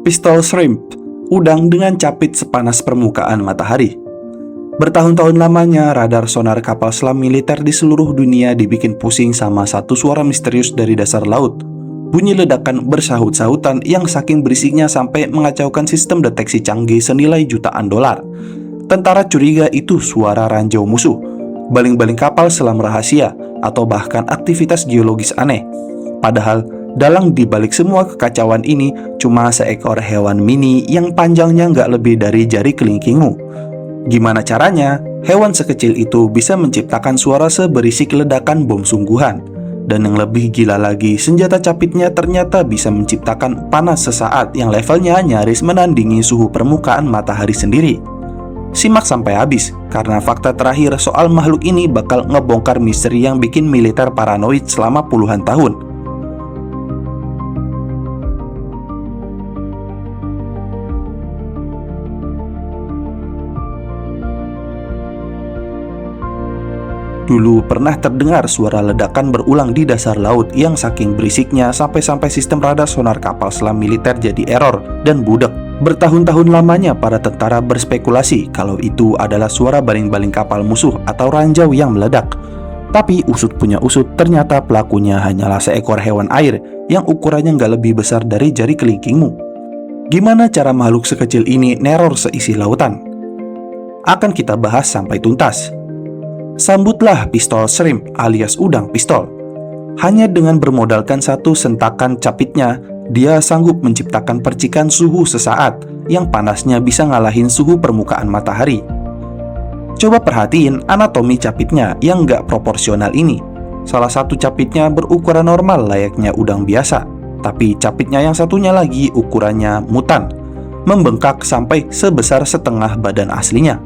Pistol shrimp, udang dengan capit sepanas permukaan matahari. Bertahun-tahun lamanya, radar sonar kapal selam militer di seluruh dunia dibikin pusing sama satu suara misterius dari dasar laut. Bunyi ledakan bersahut-sahutan yang saking berisiknya sampai mengacaukan sistem deteksi canggih senilai jutaan dolar. Tentara curiga itu suara ranjau musuh, baling-baling kapal selam rahasia, atau bahkan aktivitas geologis aneh. Padahal, dalang dibalik semua kekacauan ini cuma seekor hewan mini yang panjangnya nggak lebih dari jari kelingkingmu. Gimana caranya hewan sekecil itu bisa menciptakan suara seberisik ledakan bom sungguhan? Dan yang lebih gila lagi, senjata capitnya ternyata bisa menciptakan panas sesaat yang levelnya nyaris menandingi suhu permukaan matahari sendiri. Simak sampai habis, karena fakta terakhir soal makhluk ini bakal ngebongkar misteri yang bikin militer paranoid selama puluhan tahun. Dulu pernah terdengar suara ledakan berulang di dasar laut yang saking berisiknya sampai-sampai sistem radar sonar kapal selam militer jadi error dan budek. Bertahun-tahun lamanya para tentara berspekulasi kalau itu adalah suara baling-baling kapal musuh atau ranjau yang meledak. Tapi usut punya usut, ternyata pelakunya hanyalah seekor hewan air yang ukurannya nggak lebih besar dari jari kelingkingmu. Gimana cara makhluk sekecil ini neror seisi lautan? Akan kita bahas sampai tuntas. Sambutlah pistol shrimp alias udang pistol. Hanya dengan bermodalkan satu sentakan capitnya, dia sanggup menciptakan percikan suhu sesaat yang panasnya bisa ngalahin suhu permukaan matahari. Coba perhatiin anatomi capitnya yang nggak proporsional ini. Salah satu capitnya berukuran normal layaknya udang biasa, tapi capitnya yang satunya lagi ukurannya mutan, membengkak sampai sebesar setengah badan aslinya.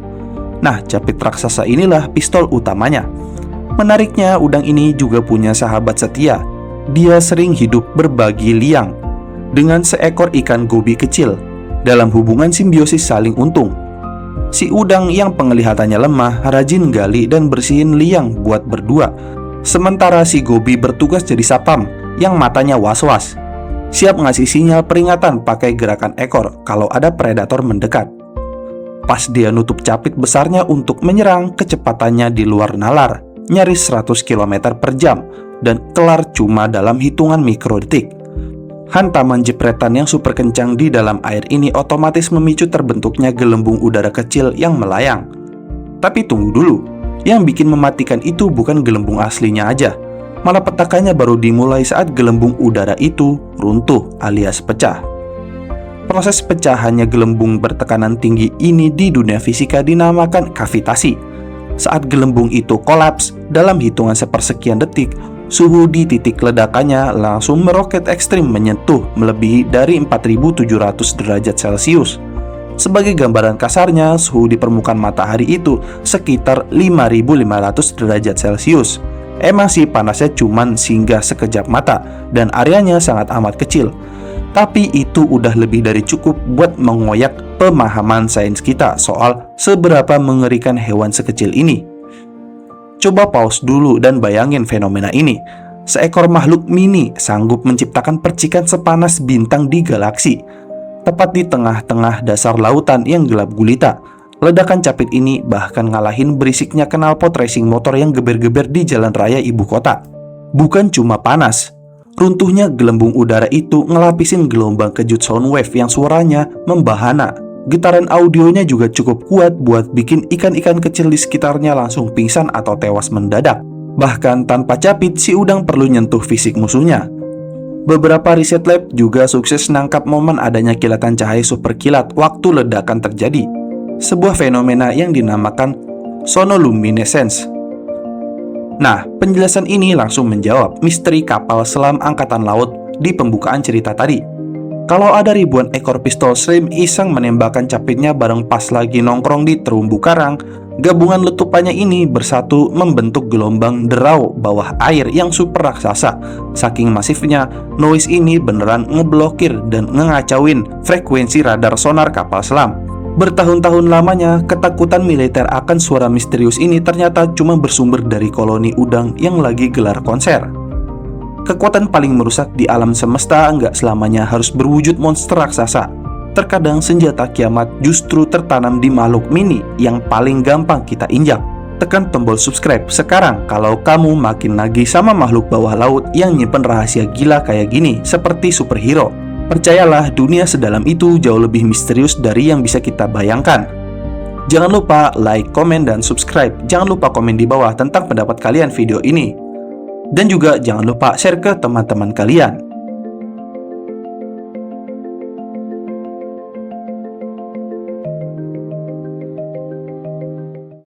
Nah, capit raksasa inilah pistol utamanya. Menariknya, udang ini juga punya sahabat setia. Dia sering hidup berbagi liang dengan seekor ikan gobi kecil dalam hubungan simbiosis saling untung. Si udang yang penglihatannya lemah rajin gali dan bersihin liang buat berdua, sementara si gobi bertugas jadi sapam yang matanya was-was, siap ngasih sinyal peringatan pakai gerakan ekor kalau ada predator mendekat. Pas dia nutup capit besarnya untuk menyerang, kecepatannya di luar nalar, nyaris 100 km per jam, dan kelar cuma dalam hitungan mikrodetik. Hantaman jepretan yang super kencang di dalam air ini otomatis memicu terbentuknya gelembung udara kecil yang melayang. Tapi tunggu dulu, yang bikin mematikan itu bukan gelembung aslinya aja, malah petakannya baru dimulai saat gelembung udara itu runtuh alias pecah. Proses pecahannya gelembung bertekanan tinggi ini di dunia fisika dinamakan kavitasi. Saat gelembung itu kolaps, dalam hitungan sepersekian detik, suhu di titik ledakannya langsung meroket ekstrim menyentuh melebihi dari 4.700 derajat Celcius. Sebagai gambaran kasarnya, suhu di permukaan matahari itu sekitar 5.500 derajat Celcius. Emang sih panasnya cuman singgah sekejap mata dan areanya sangat amat kecil. Tapi itu udah lebih dari cukup buat mengoyak pemahaman sains kita soal seberapa mengerikan hewan sekecil ini. Coba pause dulu dan bayangin fenomena ini. Seekor makhluk mini sanggup menciptakan percikan sepanas bintang di galaksi. Tepat di tengah-tengah dasar lautan yang gelap gulita, ledakan capit ini bahkan ngalahin berisiknya knalpot racing motor yang geber-geber di jalan raya ibu kota. Bukan cuma panas, runtuhnya gelembung udara itu ngelapisin gelombang kejut soundwave yang suaranya membahana. Getaran audionya juga cukup kuat buat bikin ikan-ikan kecil di sekitarnya langsung pingsan atau tewas mendadak. Bahkan tanpa capit, si udang perlu nyentuh fisik musuhnya. Beberapa riset lab juga sukses nangkap momen adanya kilatan cahaya super kilat waktu ledakan terjadi, sebuah fenomena yang dinamakan sonoluminescence. Nah, penjelasan ini langsung menjawab misteri kapal selam angkatan laut di pembukaan cerita tadi. Kalau ada ribuan ekor pistol shrimp iseng menembakkan capitnya bareng pas lagi nongkrong di terumbu karang, gabungan letupannya ini bersatu membentuk gelombang derau bawah air yang super raksasa. Saking masifnya, noise ini beneran ngeblokir dan ngengacauin frekuensi radar sonar kapal selam. Bertahun-tahun lamanya, ketakutan militer akan suara misterius ini ternyata cuma bersumber dari koloni udang yang lagi gelar konser. Kekuatan paling merusak di alam semesta nggak selamanya harus berwujud monster raksasa. terkadang senjata kiamat justru tertanam di makhluk mini yang paling gampang kita injak. Tekan tombol subscribe sekarang kalau kamu makin nagih sama makhluk bawah laut yang nyimpen rahasia gila kayak gini, seperti superhero. Percayalah, dunia sedalam itu jauh lebih misterius dari yang bisa kita bayangkan. Jangan lupa like, komen, dan subscribe. Jangan lupa komen di bawah tentang pendapat kalian video ini. Dan juga jangan lupa share ke teman-teman kalian.